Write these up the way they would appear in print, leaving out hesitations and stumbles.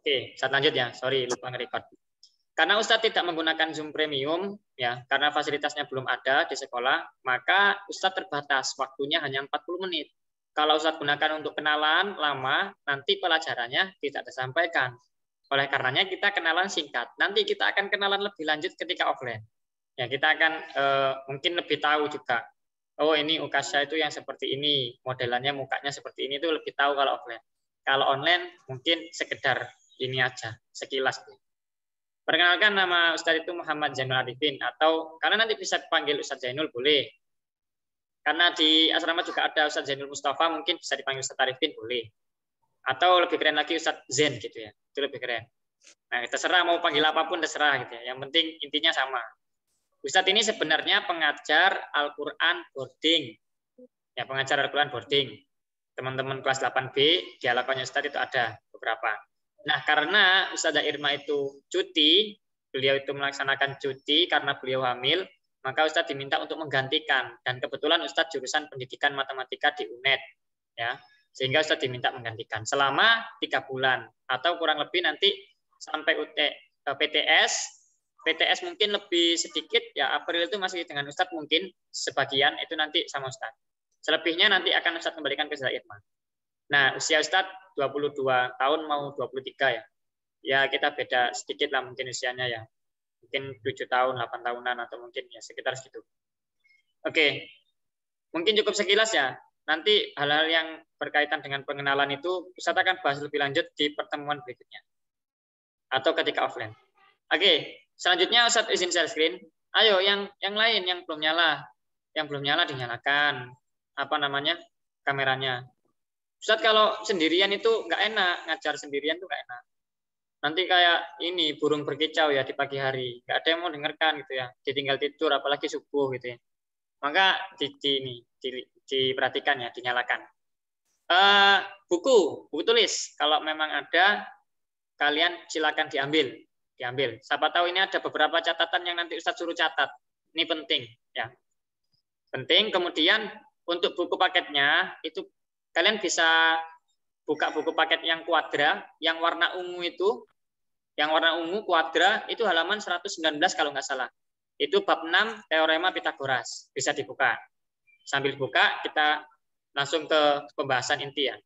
Oke, saat lanjut ya. Sorry, lupa nge-record. Karena Ustadz tidak menggunakan Zoom Premium, ya, karena fasilitasnya belum ada di sekolah, maka Ustadz terbatas, waktunya hanya 40 menit. Kalau Ustadz gunakan untuk kenalan lama, nanti pelajarannya tidak tersampaikan. Oleh karenanya kita kenalan singkat. Nanti kita akan kenalan lebih lanjut ketika offline. Ya, kita akan mungkin lebih tahu juga. Oh, ini Ukasha itu yang seperti ini, modelannya mukanya seperti ini, itu lebih tahu kalau offline. Kalau online mungkin sekedar ini aja, sekilas. Perkenalkan, nama Ustadz itu Muhammad Zainul Arifin, atau karena nanti bisa dipanggil Ustadz Zainul boleh. Karena di asrama juga ada Ustadz Zainul Mustafa, mungkin bisa dipanggil Ustadz Arifin boleh. Atau lebih keren lagi Ustadz Zain gitu ya, itu lebih keren. Nah, terserah mau panggil apapun terserah gitu ya. Yang penting intinya sama. Ustadz ini sebenarnya pengajar Al-Qur'an boarding. Ya, pengajar Al-Qur'an boarding. Teman-teman kelas 8B di halamannya Ustadz itu ada beberapa. Nah, karena Ustazah Irma itu cuti, beliau itu melaksanakan cuti karena beliau hamil, maka Ustadz diminta untuk menggantikan. Dan kebetulan Ustadz jurusan pendidikan matematika di UNED, ya, sehingga Ustadz diminta menggantikan selama 3 bulan atau kurang lebih nanti sampai PTS. PTS mungkin lebih sedikit, ya April itu masih dengan Ustadz mungkin sebagian itu nanti sama Ustadz. Selebihnya nanti akan Ustadz kembalikan ke Ustazah Irma. Nah, usia Ustadz 22 tahun mau 23 ya. Ya, kita beda sedikit lah mungkin usianya ya. Mungkin 7 tahun, 8 tahunan atau mungkin ya sekitar segitu. Oke. Mungkin cukup sekilas ya. Nanti hal-hal yang berkaitan dengan pengenalan itu Ustadz akan bahas lebih lanjut di pertemuan berikutnya. Atau ketika offline. Oke, selanjutnya Ustadz izin share screen. Ayo yang lain yang belum nyala. Yang belum nyala dinyalakan. Apa namanya? Kameranya. Ustadz kalau sendirian itu nggak enak, ngajar sendirian itu nggak enak. Nanti kayak ini burung berkicau ya di pagi hari, nggak ada yang mau dengarkan gitu ya, ditinggal tidur apalagi subuh gitu ya. Maka diperhatikan ya, dinyalakan. Buku tulis kalau memang ada kalian silakan diambil. Siapa tahu ini ada beberapa catatan yang nanti Ustadz suruh catat. Ini penting ya, penting. Kemudian untuk buku paketnya itu kalian bisa buka buku paket yang kuadra, yang warna ungu itu, yang warna ungu kuadra itu halaman 119 kalau nggak salah. Itu bab 6 teorema Pitagoras. Bisa dibuka. Sambil buka kita langsung ke pembahasan inti ya.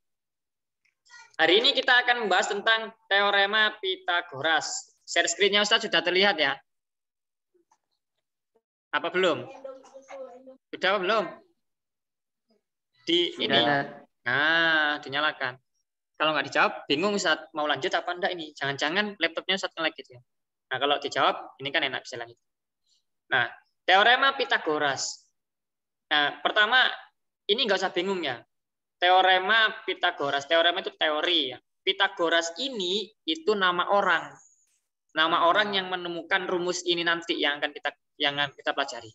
Hari ini kita akan membahas tentang teorema Pitagoras. Share screen-nya Ustaz sudah terlihat ya? Apa belum? Sudah apa belum? Di ini. Nah, dinyalakan. Kalau nggak dijawab, bingung Ustaz mau lanjut apa enggak ini. Jangan-jangan laptopnya Ustaz nge-lag gitu ya. Nah, kalau dijawab, ini kan enak bisa lanjut. Nah, teorema Pitagoras. Nah, pertama, ini nggak usah bingung ya. Teorema Pitagoras. Teorema itu teori ya. Pitagoras ini itu nama orang. Nama orang yang menemukan rumus ini nanti yang akan kita pelajari.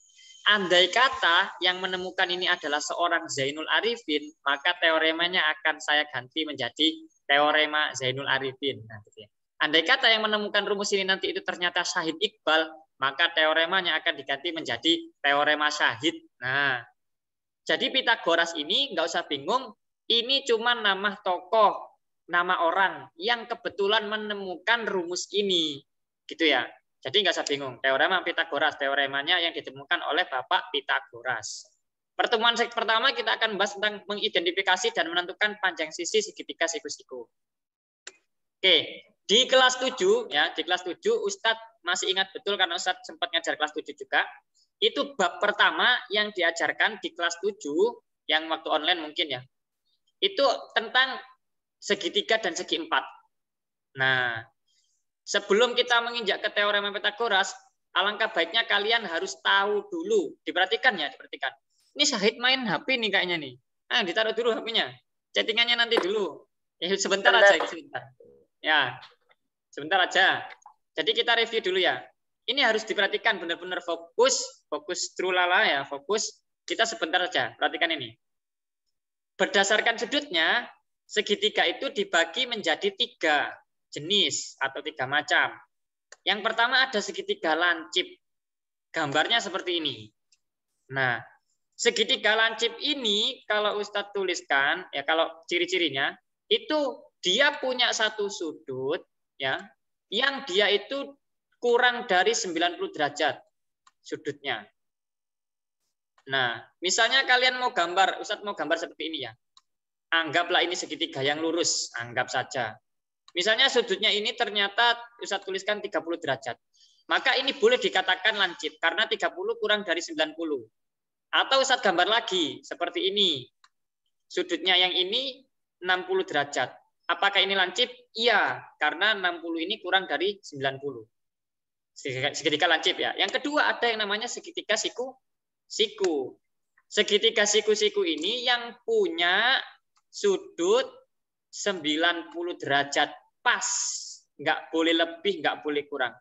Andai kata yang menemukan ini adalah seorang Zainul Arifin, maka teoremanya akan saya ganti menjadi teorema Zainul Arifin. Nah, gitu ya. Andai kata yang menemukan rumus ini nanti itu ternyata Syahid Iqbal, maka teoremanya akan diganti menjadi teorema Syahid. Nah, jadi Pitagoras ini nggak usah bingung, ini cuma nama tokoh, nama orang yang kebetulan menemukan rumus ini, gitu ya. Jadi nggak usah bingung, teorema Pitagoras, teoremanya yang ditemukan oleh Bapak Pitagoras. Pertemuan pertama kita akan membahas tentang mengidentifikasi dan menentukan panjang sisi segitiga siku-siku. Oke, di kelas 7 ya, di kelas 7 Ustadz masih ingat betul karena Ustadz sempat ngajar kelas 7 juga. Itu bab pertama yang diajarkan di kelas 7 yang waktu online mungkin ya. Itu tentang segitiga dan segi empat. Nah, sebelum kita menginjak ke teorema Pitagoras, alangkah baiknya kalian harus tahu dulu. Diperhatikan ya, diperhatikan. Ini Syahid main HP nih kayaknya nih. Nah, ditaruh dulu HP-nya. Chattingannya nanti dulu. Ya, sebentar aja, sebentar. Ya, sebentar aja. Jadi kita review dulu ya. Ini harus diperhatikan benar-benar fokus trulala ya, fokus. Kita sebentar aja, perhatikan ini. Berdasarkan sudutnya, segitiga itu dibagi menjadi 3 jenis atau 3 macam. Yang pertama ada segitiga lancip. Gambarnya seperti ini. Nah, segitiga lancip ini kalau Ustadz tuliskan, ya kalau ciri-cirinya, itu dia punya satu sudut ya, yang dia itu kurang dari 90 derajat sudutnya. Nah, misalnya kalian mau gambar, Ustadz mau gambar seperti ini ya. Anggaplah ini segitiga yang lurus, anggap saja. Misalnya sudutnya ini ternyata Ustadz tuliskan 30 derajat. Maka ini boleh dikatakan lancip karena 30 kurang dari 90. Atau Ustadz gambar lagi seperti ini. Sudutnya yang ini 60 derajat. Apakah ini lancip? Iya, karena 60 ini kurang dari 90. Segitiga lancip ya. Yang kedua ada yang namanya segitiga siku. Segitiga siku-siku ini yang punya sudut 90 derajat pas. Nggak boleh lebih, nggak boleh kurang.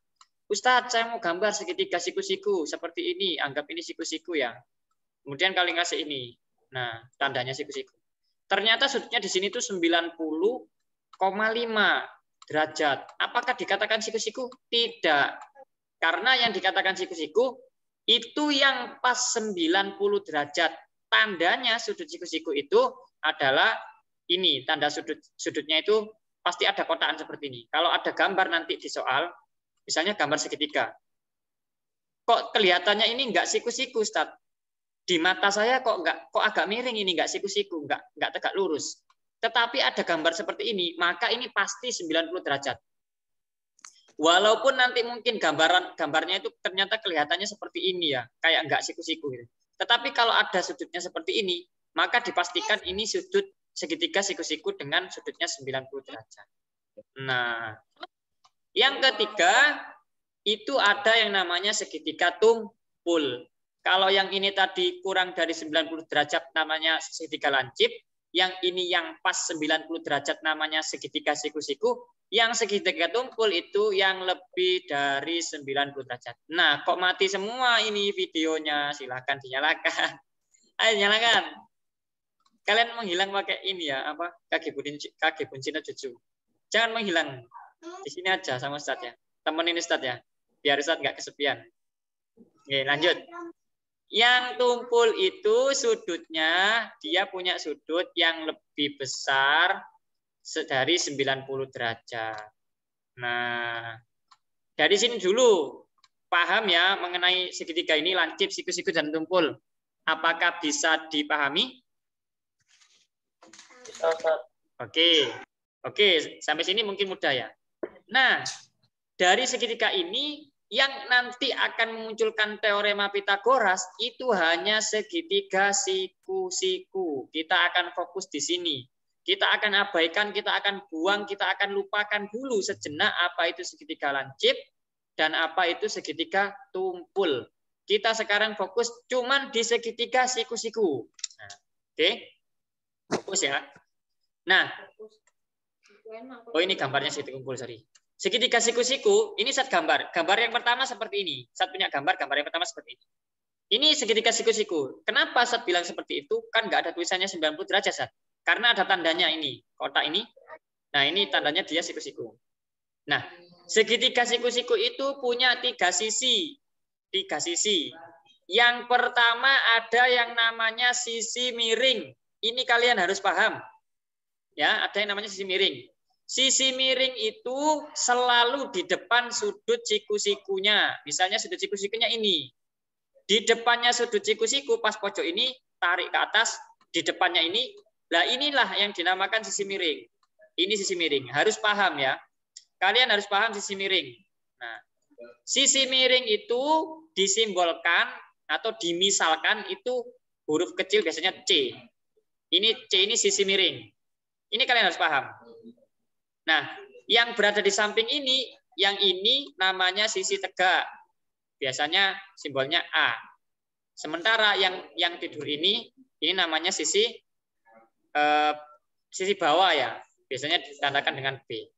Ustadz, saya mau gambar segitiga siku-siku seperti ini. Anggap ini siku-siku ya. Kemudian kalian kasih ini. Nah, tandanya siku-siku. Ternyata sudutnya di sini tuh 90,5 derajat. Apakah dikatakan siku-siku? Tidak. Karena yang dikatakan siku-siku itu yang pas 90 derajat. Tandanya sudut siku-siku itu adalah ini. Tanda sudutnya itu pasti ada kotakan seperti ini. Kalau ada gambar nanti di soal, misalnya gambar segitiga. Kok kelihatannya ini enggak siku-siku, Ustaz? Di mata saya kok agak miring ini, enggak siku-siku, enggak tegak lurus. Tetapi ada gambar seperti ini, maka ini pasti 90 derajat. Walaupun nanti mungkin gambarnya itu ternyata kelihatannya seperti ini ya, kayak enggak siku-siku gitu. Tetapi kalau ada sudutnya seperti ini, maka dipastikan ini sudut segitiga siku-siku dengan sudutnya 90 derajat. Nah, yang ketiga itu ada yang namanya segitiga tumpul. Kalau yang ini tadi kurang dari 90 derajat namanya segitiga lancip, yang ini yang pas 90 derajat namanya segitiga siku-siku, yang segitiga tumpul itu yang lebih dari 90 derajat. Nah, kok mati semua ini videonya? Silakan dinyalakan. Ayo nyalakan. Kalian menghilang pakai ini ya, apa? Kaki buncina cucu. Jangan menghilang. Di sini aja sama Ustadz ya. Temenin Ustadz ya. Biar Ustadz nggak kesepian. Oke, lanjut. Yang tumpul itu sudutnya, dia punya sudut yang lebih besar dari 90 derajat. Nah, dari sini dulu paham ya mengenai segitiga ini, lancip, siku-siku, dan tumpul. Apakah bisa dipahami? Bisa, Ustaz. Oke, sampai sini mungkin mudah ya. Nah, dari segitiga ini yang nanti akan memunculkan teorema Pitagoras itu hanya segitiga siku-siku. Kita akan fokus di sini. Kita akan abaikan, kita akan buang, kita akan lupakan dulu sejenak apa itu segitiga lancip dan apa itu segitiga tumpul. Kita sekarang fokus cuman di segitiga siku-siku. Nah, oke. Fokus ya. Nah, oh ini gambarnya segitiga tumpul, sorry. Segitiga siku-siku, ini Ustadz gambar. Gambar yang pertama seperti ini. Ustadz punya gambar yang pertama seperti ini. Ini segitiga siku-siku. Kenapa Ustadz bilang seperti itu? Kan nggak ada tulisannya 90 derajat, Ustadz. Karena ada tandanya ini, kotak ini. Nah, ini tandanya dia siku-siku. Nah, segitiga siku-siku itu punya 3 sisi. 3 sisi. Yang pertama ada yang namanya sisi miring. Ini kalian harus paham. Ya, ada yang namanya sisi miring. Sisi miring itu selalu di depan sudut siku-sikunya. Misalnya sudut siku-sikunya ini. Di depannya sudut siku-siku pas pojok ini, tarik ke atas. Di depannya ini. Nah inilah yang dinamakan sisi miring. Ini sisi miring. Harus paham ya. Kalian harus paham sisi miring. Nah, sisi miring itu disimbolkan atau dimisalkan itu huruf kecil biasanya C. Ini C ini sisi miring. Ini kalian harus paham. Nah, yang berada di samping ini, yang ini namanya sisi tegak. Biasanya simbolnya A. Sementara yang tidur ini namanya sisi bawah ya. Biasanya ditandakan dengan B.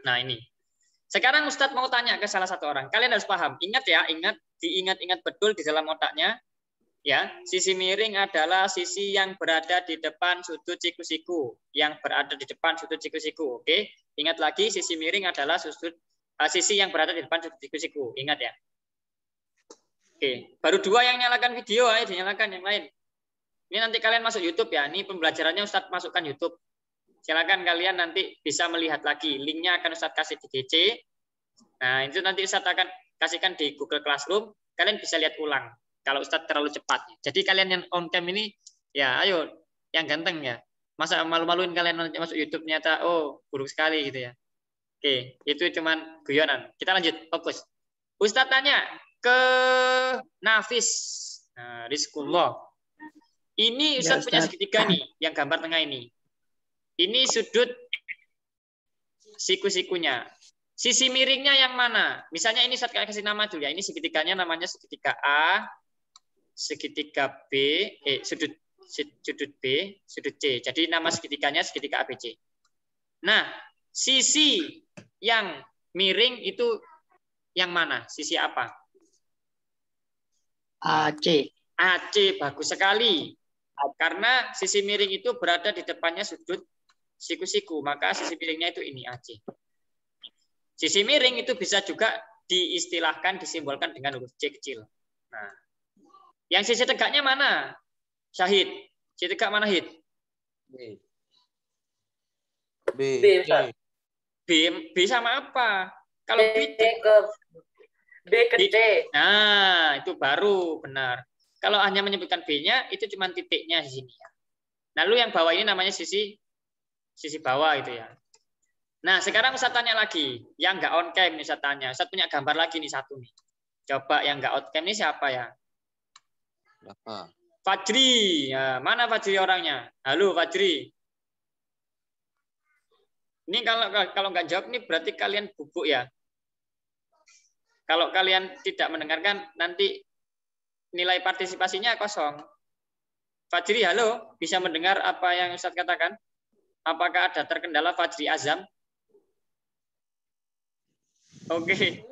Nah, ini. Sekarang Ustadz mau tanya ke salah satu orang. Kalian harus paham. Ingat ya, diingat-ingat betul di dalam otaknya. Ya, sisi miring adalah sisi yang berada di depan sudut siku-siku, yang berada di depan sudut siku-siku. Oke, ingat lagi sisi miring adalah sisi yang berada di depan sudut siku-siku. Ingat ya. Oke, baru 2 yang nyalakan video, ayo dinyalakan yang lain. Ini nanti kalian masuk YouTube ya. Ini pembelajarannya Ustadz masukkan YouTube. Silakan kalian nanti bisa melihat lagi. Linknya akan Ustadz kasih di GC. Nah, itu nanti Ustadz akan kasihkan di Google Classroom. Kalian bisa lihat ulang. Kalau Ustadz terlalu cepat. Jadi kalian yang on cam ini, ya ayo, yang ganteng ya. Masa malu-maluin kalian masuk YouTube ternyata, oh buruk sekali gitu ya. Oke, itu cuman guyonan. Kita lanjut, fokus. Ustadz tanya ke Nafis. Nah, Rizkullah. Ini Ustadz punya segitiga nih, yang gambar tengah ini. Ini sudut siku-sikunya. Sisi miringnya yang mana? Misalnya ini saya kasih nama dulu ya. Ini segitiganya namanya segitiga A, segitiga B, sudut B, sudut C. Jadi nama segitiganya segitiga ABC. Nah, sisi yang miring itu yang mana? Sisi apa? AC. AC, bagus sekali. Karena sisi miring itu berada di depannya sudut siku-siku, maka sisi miringnya itu ini AC. Sisi miring itu bisa juga diistilahkan, disimbolkan dengan huruf C kecil. Nah, yang sisi tegaknya mana? Syahid. Sisi tegak mana, Hid? B. B sama apa? Kalau B ke C. Nah, itu baru benar. Kalau hanya menyebutkan B-nya, itu cuma titiknya di sini ya. Lalu yang bawah ini namanya sisi bawah itu ya. Nah, sekarang Ustaz tanya lagi. Yang nggak on cam nih saya tanya. Ustaz punya gambar lagi nih satu nih. Coba yang nggak on cam ini siapa ya? Berapa? Fajri. Ya, mana Fajri orangnya? Halo Fajri. Ini kalau nggak jawab nih berarti kalian bubuk ya. Kalau kalian tidak mendengarkan nanti nilai partisipasinya kosong. Fajri, halo, bisa mendengar apa yang Ustaz katakan? Apakah ada terkendala Fajri Azam? Oke,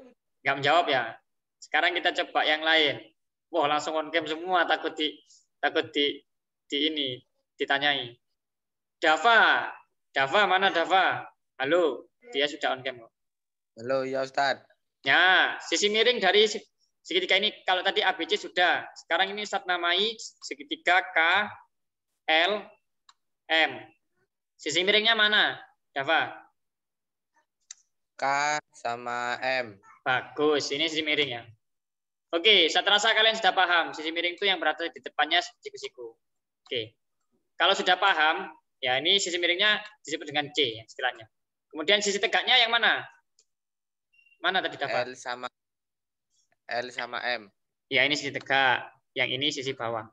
nggak menjawab ya. Sekarang kita coba yang lain. Wah, langsung on cam semua, takut ini ditanyai. Dava, mana Dava? Halo, dia sudah on cam. Halo, ya Ustaz. Ya, sisi miring dari segitiga ini, kalau tadi ABC sudah. Sekarang ini Ustaz namai segitiga K, L, M. Sisi miringnya mana, Dava? K sama M. Bagus, ini sisi miring ya. Oke, saya terasa kalian sudah paham. Sisi miring itu yang berada di depannya siku-siku. Oke, kalau sudah paham, ya ini sisi miringnya disebut dengan C, istilahnya. Kemudian sisi tegaknya yang mana? Mana tadi Dava? L sama M. Ya, ini sisi tegak. Yang ini sisi bawah.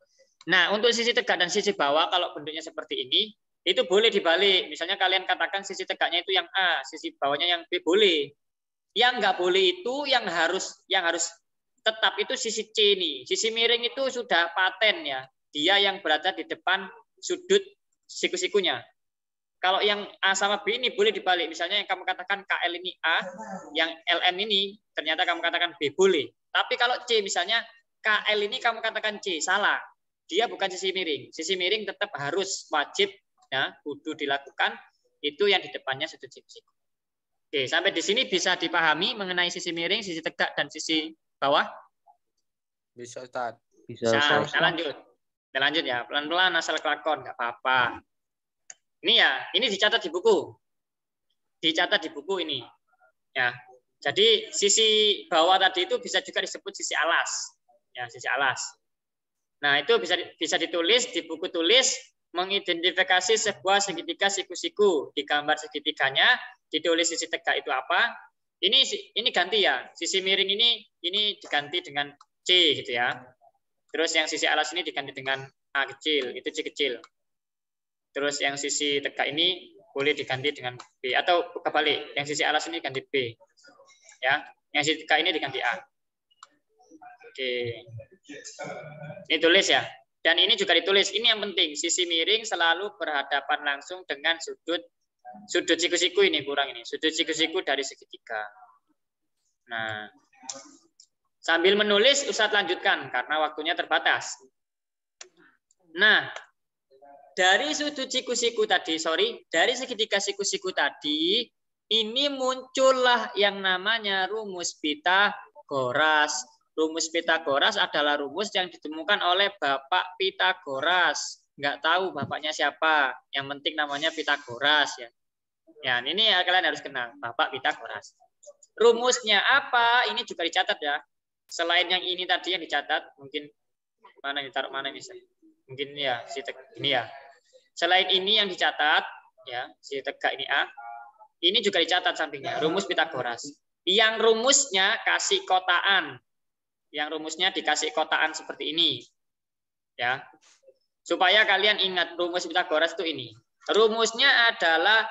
Nah, untuk sisi tegak dan sisi bawah, kalau bentuknya seperti ini, itu boleh dibalik. Misalnya kalian katakan sisi tegaknya itu yang A, sisi bawahnya yang B, boleh. Yang nggak boleh itu yang harus tetap itu sisi C ini. Sisi miring itu sudah paten ya. Dia yang berada di depan sudut siku-sikunya. Kalau yang A sama B ini boleh dibalik. Misalnya yang kamu katakan KL ini A, yang LM ini ternyata kamu katakan B, boleh. Tapi kalau C misalnya KL ini kamu katakan C, salah. Dia bukan sisi miring. Sisi miring tetap harus wajib ya, kudu dilakukan itu yang di depannya sudut siku-siku. Oke, sampai di sini bisa dipahami mengenai sisi miring, sisi tegak dan sisi bawah? Bisa Ustaz. Bisa. Kita lanjut. Kita lanjut ya, pelan-pelan asal kelakon, nggak apa-apa. Ini ya, ini dicatat di buku. Dicatat di buku ini. Ya. Jadi sisi bawah tadi itu bisa juga disebut sisi alas. Ya, sisi alas. Nah, itu bisa ditulis di buku tulis mengidentifikasi sebuah segitiga siku-siku. Di gambar segitiganya ditulis sisi tegak itu apa. Ini ganti ya. Sisi miring ini diganti dengan C gitu ya. Terus yang sisi alas ini diganti dengan A kecil, itu C kecil. Terus yang sisi tegak ini boleh diganti dengan B atau kebalik, yang sisi alas ini ganti B. Ya, yang sisi tegak ini diganti A. Oke. Ini tulis ya. Dan ini juga ditulis, ini yang penting, sisi miring selalu berhadapan langsung dengan sudut siku-siku ini kurang ini, sudut siku-siku dari segitiga. Nah, sambil menulis Ustadz lanjutkan karena waktunya terbatas. Nah, dari sudut siku-siku tadi, dari segitiga siku-siku tadi, ini muncullah yang namanya rumus Pitagoras. Rumus Pitagoras adalah rumus yang ditemukan oleh Bapak Pitagoras. nggak tahu bapaknya siapa. Yang penting namanya Pitagoras ya. Ya, ini ya kalian harus kenal Bapak Pitagoras. Rumusnya apa? Ini juga dicatat ya. Selain yang ini tadi yang dicatat, mungkin mana ditaruh mana bisa? Mungkin ya ini ya. Selain ini yang dicatat ya, si tegak ini A. Ini juga dicatat sampingnya, rumus Pitagoras. Yang rumusnya kasih kotaan. Yang rumusnya dikasih kotaan seperti ini. Ya. Supaya kalian ingat rumus Pitagoras itu ini. Rumusnya adalah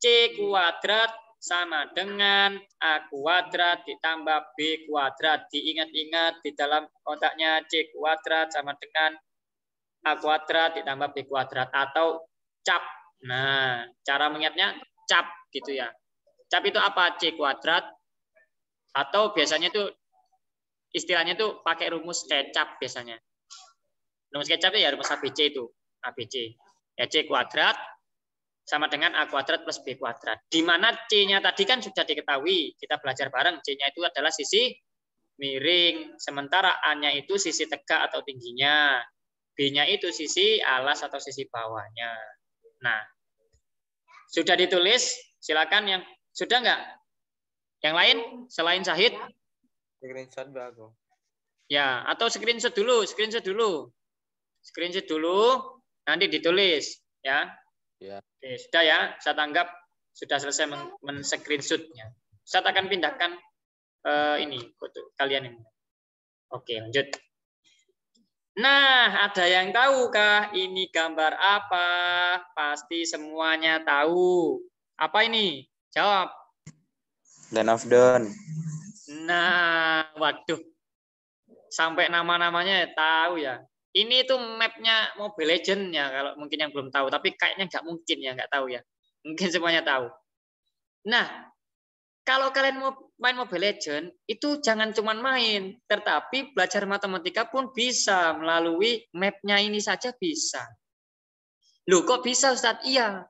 C kuadrat sama dengan A kuadrat ditambah B kuadrat. Diingat-ingat di dalam kotaknya C kuadrat sama dengan A kuadrat ditambah B kuadrat atau cap. Nah, cara mengingatnya cap gitu ya. Cap itu apa? C kuadrat atau biasanya itu istilahnya itu pakai rumus kecap biasanya. Rumus kecap itu ya rumus ABC itu. ABC. Ya C kuadrat sama dengan A kuadrat plus B kuadrat. Di mana C-nya tadi kan sudah diketahui. Kita belajar bareng. C-nya itu adalah sisi miring. Sementara A-nya itu sisi tegak atau tingginya. B-nya itu sisi alas atau sisi bawahnya. Nah, sudah ditulis? Silakan yang sudah enggak? Yang lain selain Syahid? Screenshot bagus. Ya, atau screenshot dulu, Screenshot dulu, nanti ditulis ya. Ya. Oke, sudah ya, saya tanggap sudah selesai men-screenshotnya. Saya akan pindahkan ini foto kalian ini. Oke, lanjut. Nah, ada yang tahukah ini gambar apa? Pasti semuanya tahu. Apa ini? Jawab. Land of Dawn. Nah, waduh. Sampai nama-namanya tahu ya. Ini tuh mapnya Mobile Legends ya, kalau mungkin yang belum tahu. Tapi kayaknya nggak mungkin ya, nggak tahu ya. Mungkin semuanya tahu. Nah, kalau kalian mau main Mobile Legends, itu jangan cuma main. Tetapi belajar matematika pun bisa melalui mapnya ini saja bisa. Loh, kok bisa Ustadz? Iya.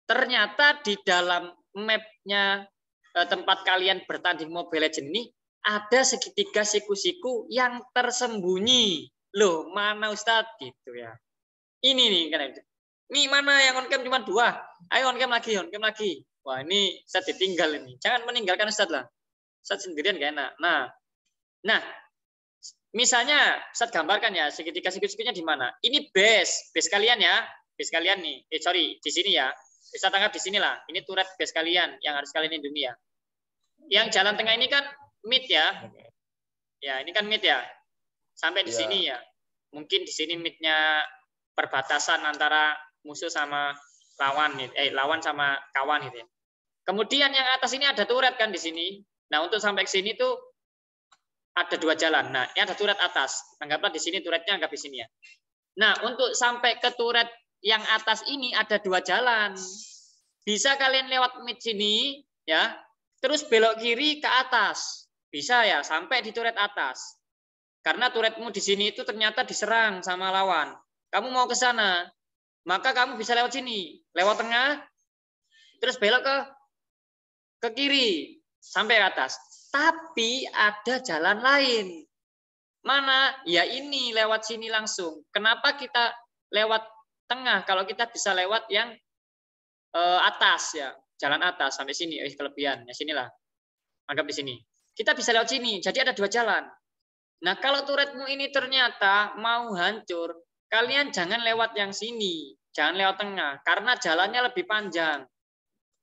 Ternyata di dalam mapnya tempat kalian bertanding Mobile Legends ini, ada segitiga siku-siku yang tersembunyi. Loh, mana Ustadz? Gitu ya. Ini nih, kan. Ini mana yang on cam cuma 2? Ayo on cam lagi, on cam lagi. Wah, ini Ustadz ditinggal ini. Jangan meninggalkan Ustadz lah. Ustadz sendirian gak enak. Nah, misalnya Ustadz gambarkan ya, segitiga siku-sikunya di mana? Ini base kalian ya. Base kalian nih. Di sini ya. Bisa tangkap di sini lah. Ini turret base kalian yang harus kalian lindungi ya. Yang jalan tengah ini kan mid ya. Ya, ini kan mid ya. Sampai di sini ya. Mungkin di sini midnya perbatasan antara musuh sama lawan lawan sama kawan gitu ya. Kemudian yang atas ini ada turret kan di sini. Nah, untuk sampai ke sini tuh ada 2 jalan. Nah, ini ada turret atas. Anggaplah di sini turretnya, anggap di sini ya. Nah, untuk sampai ke turret yang atas ini ada 2 jalan. Bisa kalian lewat mid sini ya, terus belok kiri ke atas. Bisa ya, sampai di turret atas. Karena turretmu di sini itu ternyata diserang sama lawan. Kamu mau ke sana, maka kamu bisa lewat sini, lewat tengah, terus belok ke kiri sampai ke atas. Tapi ada jalan lain. Mana? Ya ini lewat sini langsung. Kenapa kita lewat tengah kalau kita bisa lewat yang atas ya, jalan atas sampai sini. Kelebihan ya, sinilah. Anggap di sini. Kita bisa lewat sini. Jadi ada 2 jalan. Nah, kalau turretmu ini ternyata mau hancur, kalian jangan lewat yang sini, jangan lewat tengah, karena jalannya lebih panjang.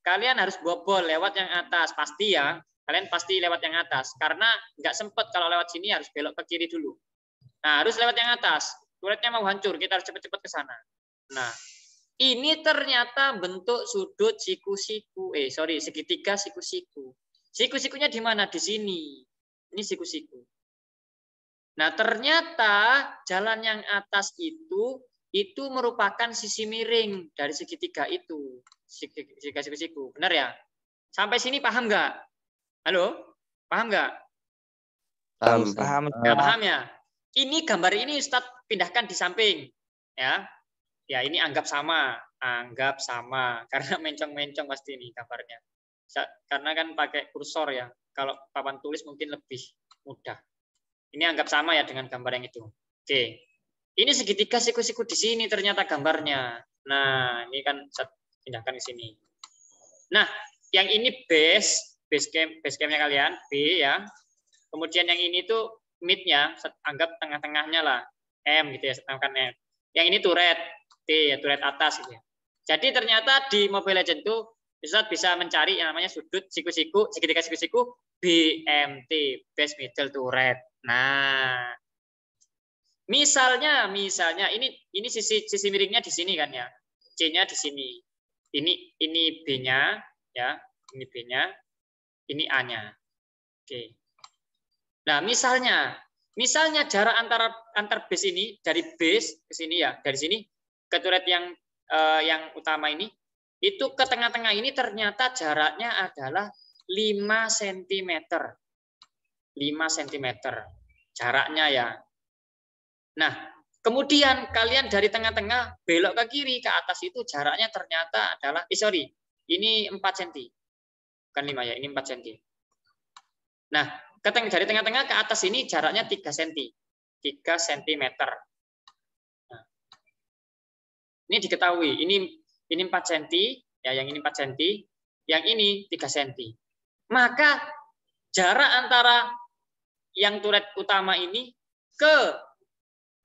Kalian harus bobol lewat yang atas, pasti ya. Kalian pasti lewat yang atas, karena nggak sempet kalau lewat sini harus belok ke kiri dulu. Nah, harus lewat yang atas. Turretnya mau hancur, kita harus cepet-cepet ke sana. Nah, ini ternyata bentuk sudut siku-siku, segitiga siku-siku. Siku-sikunya di mana? Di sini. Ini siku-siku. Nah, ternyata jalan yang atas itu merupakan sisi miring dari segitiga itu. Segitiga siku-siku. Benar ya? Sampai sini paham nggak? Halo? Paham nggak? Paham. Nggak paham ya? Ini gambar ini Ustadz pindahkan di samping. Ya, ini anggap sama. Anggap sama. Karena mencong-mencong pasti ini gambarnya. Karena kan pakai kursor ya. Kalau papan tulis mungkin lebih mudah. Ini anggap sama ya dengan gambar yang itu. Oke. Ini segitiga siku-siku di sini ternyata gambarnya. Nah, ini kan saya pindahkan ke sini. Nah, yang ini base campnya kalian, B ya. Kemudian yang ini tuh mid-nya, anggap tengah-tengahnya lah, M gitu ya, setangkan M. Yang ini turret, T ya, turret atas gitu ya. Jadi ternyata di Mobile Legends itu Ustadz bisa mencari yang namanya sudut siku-siku, segitiga siku-siku BMT, base middle turret. Nah, misalnya ini sisi miringnya di sini kan ya. C-nya di sini. Ini B-nya ya, ini B-nya, ini A-nya. Oke. Nah, misalnya jarak antar base ini dari base ke sini ya, dari sini ke turret yang utama ini, itu ke tengah-tengah ini ternyata jaraknya adalah 5 cm. 5 cm jaraknya ya. Nah, kemudian kalian dari tengah-tengah belok ke kiri ke atas itu jaraknya ternyata adalah ini 4 cm. Bukan 5 ya, ini 4 cm. Nah, dari tengah-tengah ke atas ini jaraknya 3 cm. 3 cm. Nah, ini diketahui, ini 4 cm, ya yang ini 4 cm, yang ini 3 cm. Maka jarak antara yang turret utama ini ke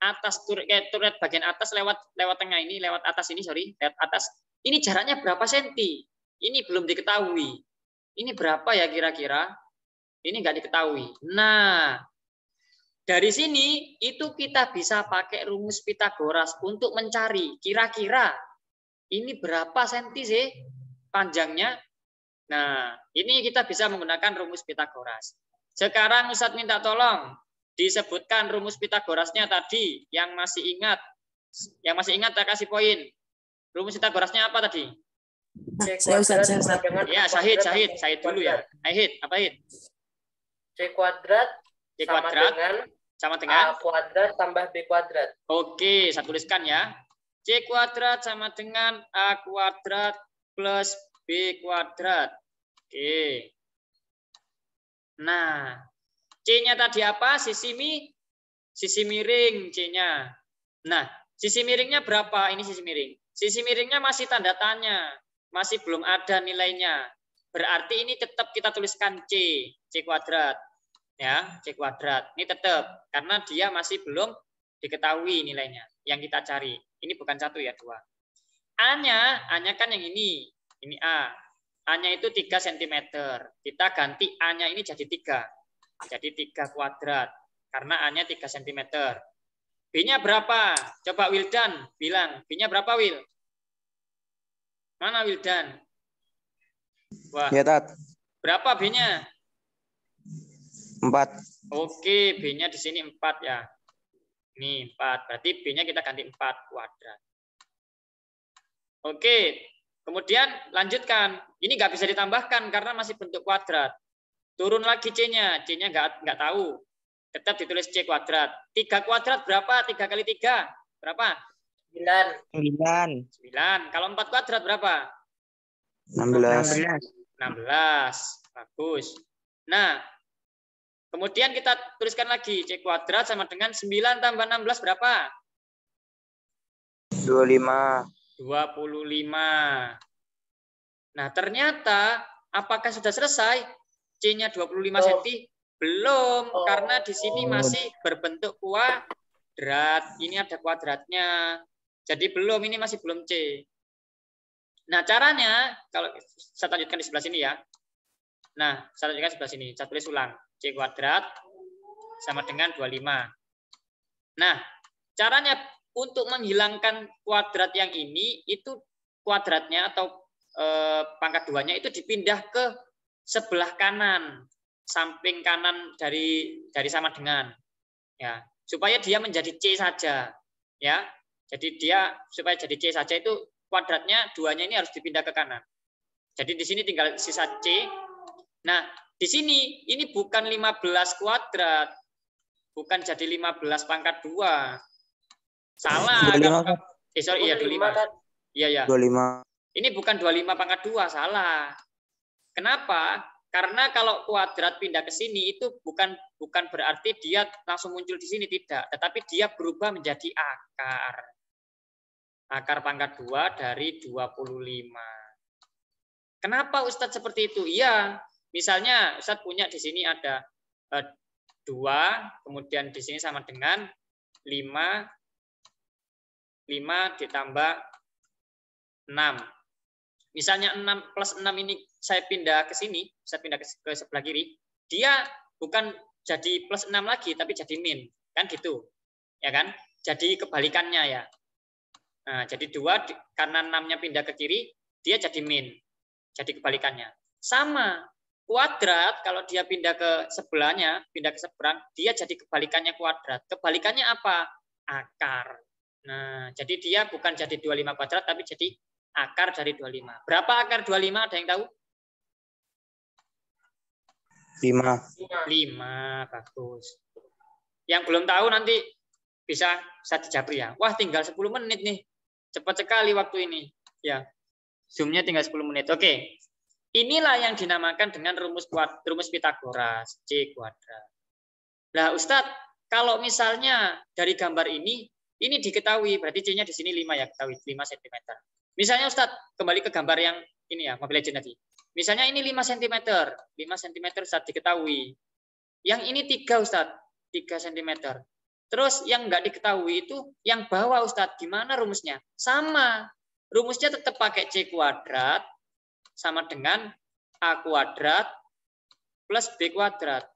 atas turret bagian atas lewat tengah ini, lewat atas ini jaraknya berapa senti? Ini belum diketahui. Ini berapa ya kira-kira? Ini nggak diketahui. Nah, dari sini itu kita bisa pakai rumus Pitagoras untuk mencari kira-kira ini berapa senti sih panjangnya. Nah, ini kita bisa menggunakan rumus Pitagoras. Sekarang Ustadz minta tolong disebutkan rumus Pitagorasnya tadi. Yang masih ingat saya kasih poin. Rumus Pitagorasnya apa tadi? Saya Ya, Syahid dulu ya. Apa Hid? C kuadrat sama dengan A kuadrat tambah B kuadrat. Oke, saya tuliskan ya. C kuadrat sama dengan A kuadrat plus B kuadrat. Oke. Nah, C-nya tadi apa? Sisi miring C-nya. Nah, sisi miringnya berapa? Ini sisi miring. Sisi miringnya masih tanda tanya. Masih belum ada nilainya. Berarti ini tetap kita tuliskan C kuadrat. Ya, C kuadrat. Ini tetap karena dia masih belum diketahui nilainya yang kita cari. Ini bukan 1 ya, 2. A-nya kan yang ini. Ini A. A-nya itu 3 cm. Kita ganti A-nya ini jadi 3. Jadi 3 kuadrat. Karena A-nya 3 cm. B-nya berapa? Coba Wildan bilang. B-nya berapa, Wil? Mana Wildan? Wah. Ya, Tat. Berapa B-nya? 4. Oke, B-nya di sini 4 ya. Ini 4. Berarti B-nya kita ganti 4 kuadrat. Oke. Kemudian lanjutkan. Ini nggak bisa ditambahkan karena masih bentuk kuadrat. Turun lagi C-nya. C-nya nggak tahu. Tetap ditulis C kuadrat. 3 kuadrat berapa? 3 kali 3. Berapa? 9. 9. Kalau 4 kuadrat berapa? 16. 16. Bagus. Nah, kemudian kita tuliskan lagi. C kuadrat sama dengan 9 tambah 16 berapa? 25. 25. Nah, ternyata apakah sudah selesai? C-nya 25 cm? Belum, karena di sini masih berbentuk kuadrat. Ini ada kuadratnya. Jadi belum, ini masih belum C. Nah, caranya, kalau saya lanjutkan di sebelah sini ya. Nah, saya lanjutkan di sebelah sini. Saya tulis ulang. C kuadrat sama dengan 25. Nah, caranya untuk menghilangkan kuadrat yang ini, itu kuadratnya atau pangkat 2-nya itu dipindah ke sebelah kanan, samping kanan dari sama dengan, ya, supaya dia menjadi C saja, ya. Jadi dia supaya jadi C saja itu kuadratnya 2-nya ini harus dipindah ke kanan. Jadi di sini tinggal sisa C. Nah, di sini ini bukan 15 kuadrat, bukan jadi 15 pangkat 2. Salah. 25. Sorry, iya 25. Iya ya. 25. Ini bukan 25 pangkat 2, salah. Kenapa? Karena kalau kuadrat pindah ke sini itu bukan berarti dia langsung muncul di sini, tidak. Tetapi dia berubah menjadi akar. Akar pangkat 2 dari 25. Kenapa Ustadz seperti itu? Iya, misalnya Ustadz punya di sini ada 2, kemudian di sini sama dengan 5 ditambah 6. Misalnya 6 plus 6 ini saya pindah ke sini, saya pindah ke sebelah kiri, dia bukan jadi plus 6 lagi, tapi jadi min. Kan gitu. Ya kan? Jadi kebalikannya ya. Nah, jadi 2, karena 6-nya pindah ke kiri, dia jadi min. Jadi kebalikannya. Sama, kuadrat kalau dia pindah ke sebelahnya, pindah ke seberang, dia jadi kebalikannya kuadrat. Kebalikannya apa? Akar. Nah, jadi dia bukan jadi 25 kuadrat, tapi jadi akar dari 25. Berapa akar 25? Ada yang tahu? 5. Bagus. Yang belum tahu nanti bisa dijabri ya. Wah, tinggal 10 menit nih. Cepat sekali waktu ini. Ya. Zoom-nya tinggal 10 menit. Oke. Inilah yang dinamakan dengan rumus Pitagoras, C kuadrat. Nah, Ustadz, kalau misalnya dari gambar ini diketahui, berarti C-nya di sini 5 ya, ketahui 5 cm. Misalnya Ustadz, kembali ke gambar yang ini ya, Mobile Legends tadi. Misalnya ini 5 cm. 5 cm Ustadz diketahui. Yang ini 3 Ustadz, 3 cm. Terus yang nggak diketahui itu yang bawah Ustadz, gimana rumusnya? Sama. Rumusnya tetap pakai C kuadrat sama dengan A kuadrat plus B kuadrat.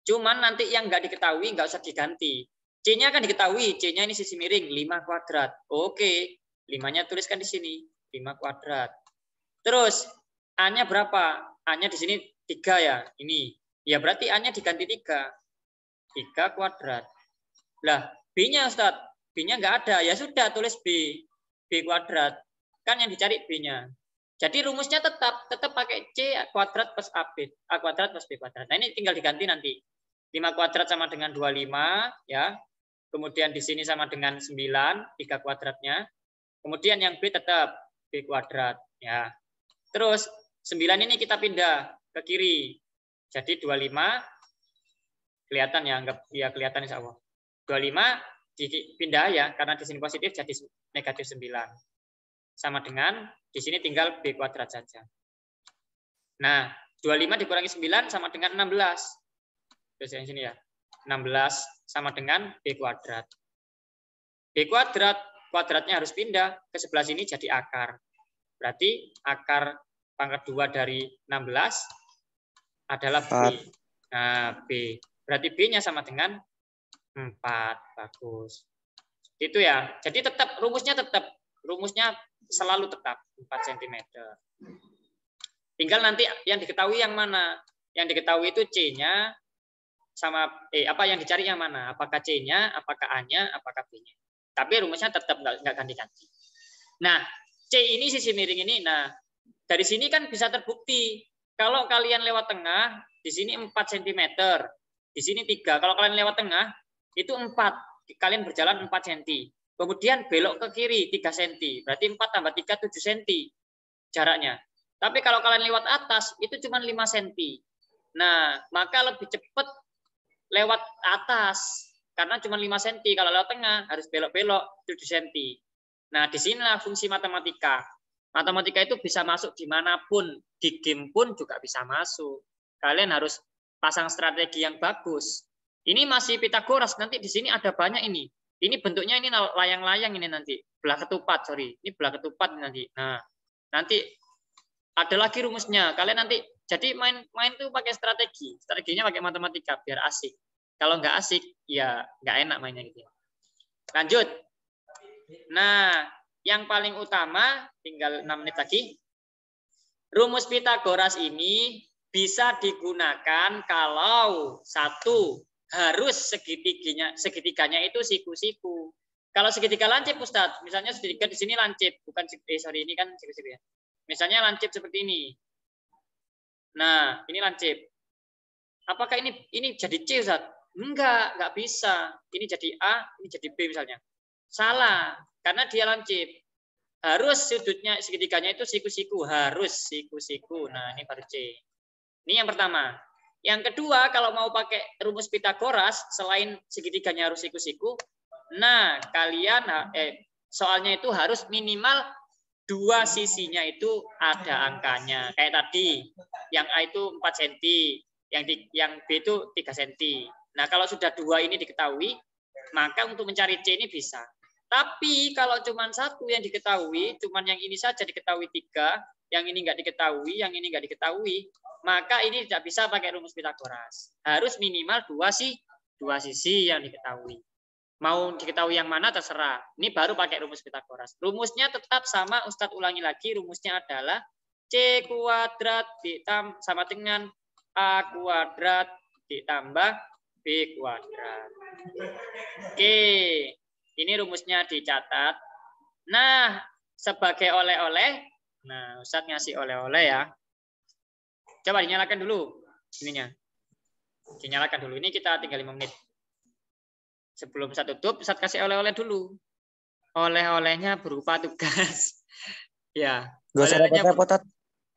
Cuman nanti yang nggak diketahui nggak usah diganti. C-nya kan diketahui, C-nya ini sisi miring, 5 kuadrat. Oke, 5-nya tuliskan di sini, 5 kuadrat. Terus, A-nya berapa? A-nya di sini 3 ya, ini. Ya berarti A-nya diganti 3. 3 kuadrat. Lah, B-nya Ustadz, B-nya nggak ada. Ya sudah, tulis B. B kuadrat. Kan yang dicari B-nya. Jadi rumusnya tetap pakai C kuadrat plus AB. A kuadrat plus B kuadrat. Nah ini tinggal diganti nanti. 5 kuadrat sama dengan 25. Ya. Kemudian di sini sama dengan 9. 3 kuadratnya. Kemudian yang B tetap B kuadrat. Ya. Terus 9 ini kita pindah ke kiri. Jadi 25. Kelihatan ya. Anggap ya kelihatan insya Allah. 25 dipindah ya, karena di sini positif jadi negatif 9. Sama dengan di sini tinggal B kuadrat saja. Nah, 25 dikurangi 9 sama dengan 16. Terus yang sini ya. 16 sama dengan B kuadrat. B kuadrat, kuadratnya harus pindah ke sebelah sini jadi akar. Berarti akar pangkat 2 dari 16 adalah B. Nah, B. Berarti B-nya sama dengan 4. Bagus. Itu ya. Jadi tetap rumusnya selalu tetap 4 cm. Tinggal nanti yang diketahui yang mana? Yang diketahui itu C-nya sama apa yang dicari yang mana? Apakah C-nya, apakah A-nya, apakah B-nya. Tapi rumusnya tetap nggak ganti-ganti. Nah, C ini sisi miring ini. Nah, dari sini kan bisa terbukti. Kalau kalian lewat tengah, di sini 4 cm. Di sini 3. Kalau kalian lewat tengah, itu 4. Kalian berjalan 4 cm. Kemudian belok ke kiri 3 cm. Berarti 4 tambah 3, 7 cm jaraknya. Tapi kalau kalian lewat atas, itu cuma 5 cm. Nah, maka lebih cepat lewat atas. Karena cuma 5 cm. Kalau lewat tengah, harus belok-belok 7 cm. Nah, disinilah fungsi matematika. Matematika itu bisa masuk dimanapun. Di game pun juga bisa masuk. Kalian harus pasang strategi yang bagus. Ini masih Pitagoras, nanti di sini ada banyak ini. Ini bentuknya ini layang-layang ini nanti. Belah ketupat, sorry. Ini belah ketupat nanti. Nah, nanti ada lagi rumusnya. Kalian nanti, jadi main tuh pakai strategi. Strateginya pakai matematika, biar asik. Kalau nggak asik, ya nggak enak mainnya gitu. Lanjut. Nah, yang paling utama, tinggal 6 menit lagi. Rumus Pitagoras ini bisa digunakan kalau satu, harus segitiganya itu siku-siku. Kalau segitiga lancip, Ustadz, misalnya segitiga di sini lancip, bukan sorry ini kan siku-siku ya. Misalnya lancip seperti ini. Nah, ini lancip. Apakah ini jadi C, Ustadz? Enggak bisa. Ini jadi A, ini jadi B misalnya. Salah, karena dia lancip. Harus sudutnya segitiganya itu siku-siku, harus siku-siku. Nah, ini baru C. Ini yang pertama. Yang kedua, kalau mau pakai rumus Pitagoras, selain segitiganya harus siku-siku, nah kalian soalnya itu harus minimal dua sisinya itu ada angkanya. Kayak tadi, yang A itu 4 cm, yang B itu 3 cm. Nah, kalau sudah dua ini diketahui, maka untuk mencari C ini bisa. Tapi kalau cuma satu yang diketahui, cuma yang ini saja diketahui 3, yang ini nggak diketahui, yang ini nggak diketahui, maka ini tidak bisa pakai rumus Pitagoras. Harus minimal dua sisi yang diketahui. Mau diketahui yang mana terserah. Ini baru pakai rumus Pitagoras. Rumusnya tetap sama, Ustadz ulangi lagi. Rumusnya adalah C kuadrat sama dengan A kuadrat ditambah B kuadrat. Oke, ini rumusnya dicatat. Nah, sebagai oleh-oleh, nah Ustadz ngasih oleh-oleh ya. Coba dinyalakan dulu ininya. Dinyalakan dulu. Ini kita tinggal 5 menit. Sebelum Ustadz tutup, Ustadz kasih oleh-oleh dulu. Oleh-olehnya berupa tugas. Ya. Gak usah repot-repot.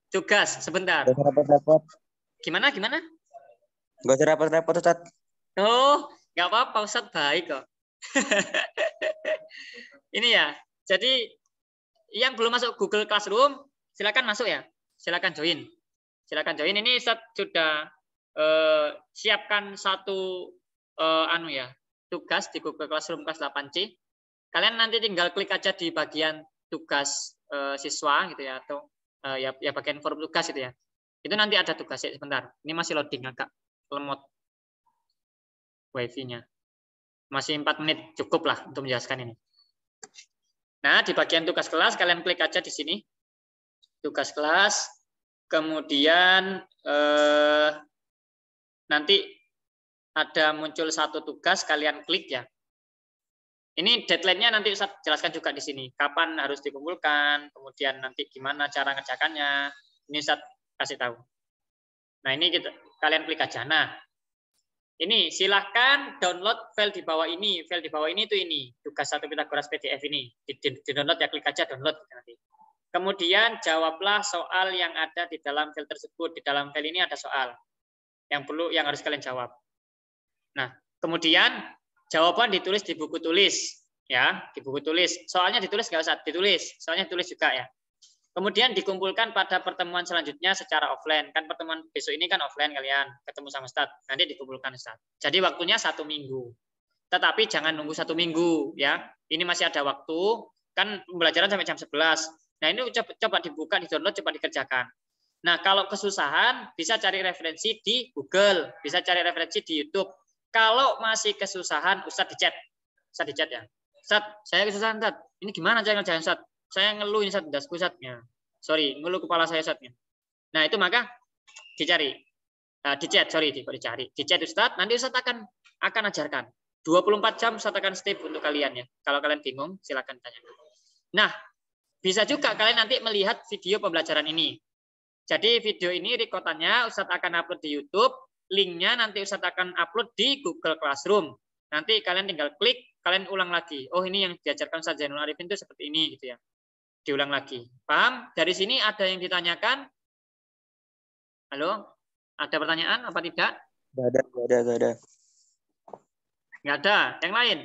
Tugas, sebentar. Gak usah repot-repot. Gimana? Gak usah repot-repot, Ustadz. Oh, nggak apa-apa, Ustadz baik kok. Ini ya. Jadi, yang belum masuk Google Classroom, silakan masuk ya. Silakan join. Ini Ustadz sudah siapkan satu tugas di Google Classroom kelas 8C. Kalian nanti tinggal klik aja di bagian tugas siswa gitu ya, atau ya bagian form tugas itu ya. Itu nanti ada tugasnya sebentar. Ini masih loading, agak lemot wifi-nya. Masih 4 menit cukup lah untuk menjelaskan ini. Nah, di bagian tugas kelas kalian klik aja di sini. Tugas kelas. Kemudian nanti ada muncul satu tugas, kalian klik ya. Ini deadline-nya nanti Ustaz jelaskan juga di sini. Kapan harus dikumpulkan, kemudian nanti gimana cara ngerjakannya. Ini Ustaz kasih tahu. Nah, ini kalian klik aja. Nah, ini silahkan download file di bawah ini. File di bawah ini itu ini. Tugas 1 Pitagoras PDF ini. Di-download ya, klik aja download nanti. Kemudian jawablah soal yang ada di dalam file tersebut. Di dalam file ini ada soal yang harus kalian jawab. Nah, kemudian jawaban ditulis di buku tulis, ya, di buku tulis. Soalnya ditulis nggak usah ditulis, soalnya ditulis juga ya. Kemudian dikumpulkan pada pertemuan selanjutnya secara offline. Kan pertemuan besok ini kan offline kalian ketemu sama Ustadz. Nanti dikumpulkan Ustadz. Jadi waktunya 1 minggu. Tetapi jangan nunggu 1 minggu, ya. Ini masih ada waktu. Kan pembelajaran sampai jam 11. Nah, ini coba dibuka, di-download, coba dikerjakan. Nah, kalau kesusahan, bisa cari referensi di Google, bisa cari referensi di YouTube. Kalau masih kesusahan, Ustadz di chat. Ustadz di chat ya. Ustadz, saya kesusahan, Ustadz. Ini gimana cara ngerjain, Ustadz? Saya ngeluh ini, Ustadz, dasku, Ustadz. Ya. Sorry, ngeluh kepala saya, Ustadz. Nah, itu maka dicari. Di chat, sorry, dicari. Di chat Ustadz, nanti Ustadz akan ajarkan. 24 jam Ustadz akan stay untuk kalian ya. Kalau kalian bingung, silakan tanya. Nah, bisa juga kalian nanti melihat video pembelajaran ini. Jadi video ini rekotannya Ustadz akan upload di YouTube, linknya nanti Ustadz akan upload di Google Classroom. Nanti kalian tinggal klik, kalian ulang lagi. Oh, ini yang diajarkan Ustadz Zainul Arifin itu seperti ini gitu ya. Diulang lagi. Paham? Dari sini ada yang ditanyakan? Halo? Ada pertanyaan apa tidak? Nggak ada. Nggak ada. Yang lain?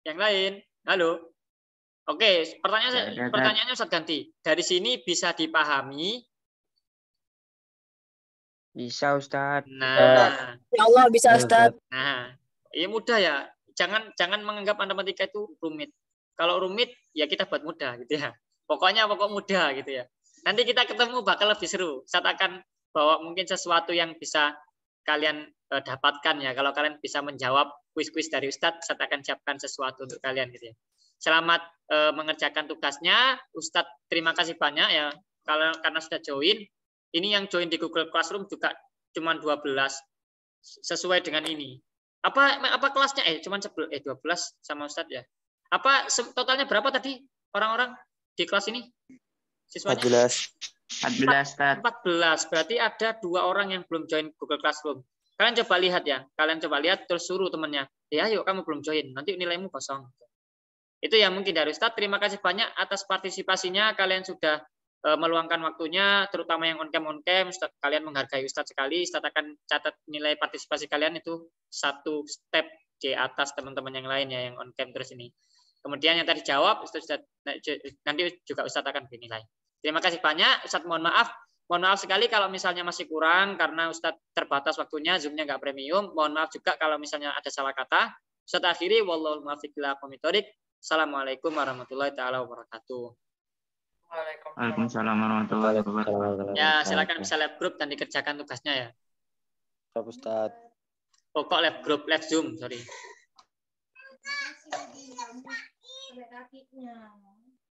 Yang lain? Halo? Oke, pertanyaannya Ustadz ganti. Dari sini bisa dipahami? Bisa, Ustadz. Nah, Ya Allah bisa Ustadz. nah, ya mudah ya. Jangan menganggap matematika itu rumit. Kalau rumit ya kita buat mudah gitu ya. Pokok mudah gitu ya. Nanti kita ketemu bakal lebih seru. Saat akan bawa mungkin sesuatu yang bisa kalian dapatkan ya. Kalau kalian bisa menjawab kuis-kuis dari Ustadz, Ustadz akan siapkan sesuatu untuk kalian gitu ya. Selamat mengerjakan tugasnya. Ustadz terima kasih banyak ya karena sudah join. Ini yang join di Google Classroom juga cuma 12 sesuai dengan ini. Apa kelasnya? Cuma 12 sama Ustadz ya. Apa totalnya berapa tadi orang-orang di kelas ini? Siswanya? 14. 14. Berarti ada 2 orang yang belum join Google Classroom. Kalian coba lihat ya. Kalian coba lihat terus suruh temannya. Ya, ayo kamu belum join. Nanti nilaimu kosong. Itu yang mungkin dari Ustadz. Terima kasih banyak atas partisipasinya. Kalian sudah meluangkan waktunya, terutama yang on cam, kalian menghargai Ustadz sekali. Ustadz akan catat nilai partisipasi kalian itu 1 step di atas teman-teman yang lain ya, yang on cam terus ini. Kemudian yang tadi jawab, nanti juga Ustadz akan dinilai. Terima kasih banyak, Ustadz mohon maaf. Mohon maaf sekali kalau misalnya masih kurang, karena Ustadz terbatas waktunya, Zoom-nya nggak premium. Mohon maaf juga kalau misalnya ada salah kata. Ustadz akhiri, wallahul muwaffiq ila aqwamit thoriq. Assalamualaikum warahmatullahi taala wabarakatuh. Waalaikumsalam warahmatullahi wabarakatuh. Ya, silakan bisa live group dan dikerjakan tugasnya ya. Pak Ustadz. Pokok live group, live Zoom, sorry. kakinya.